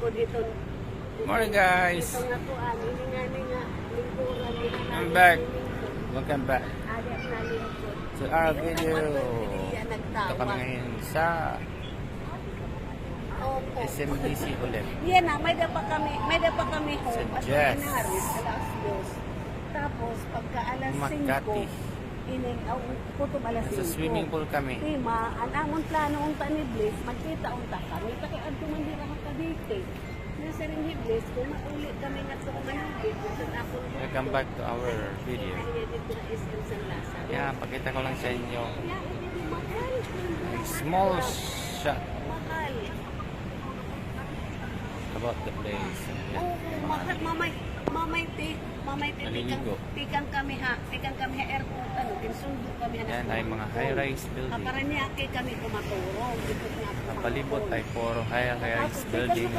dito. Morning guys. Ito nga po, ini nga lingkuran. I'm back. Welcome back Adik na lingkod. to our video. Yan Ito nagtawa. kami ngayon sa Opo. SMDC ulit. Yan na, may pa kami home. Sa At Jess. pinaris, alas 2. Tapos, pagka alas 5, Makati. ining, kutob alas 5. Sa swimming pool kami. Tima, ang amon plano unta ni Bliss, magkita unta kami. Kaya ang tumandira ka dito. Nasa rin ni Bliss, kung maulit kami nga sa kumanong dito, ako Welcome back to our video. dito na SM San Lazaro. Yeah, pakita ko lang sa inyo. Yeah, hindi mahal. A small shot Mahal. about the place. Yeah. Oo, mahal. Mamay, Naliligo. tikang kami ha airport, tinsundo kami ha. Yan ay mga high-rise building. Paranaque kami kumaturo. Ang palibot ay puro high-rise building.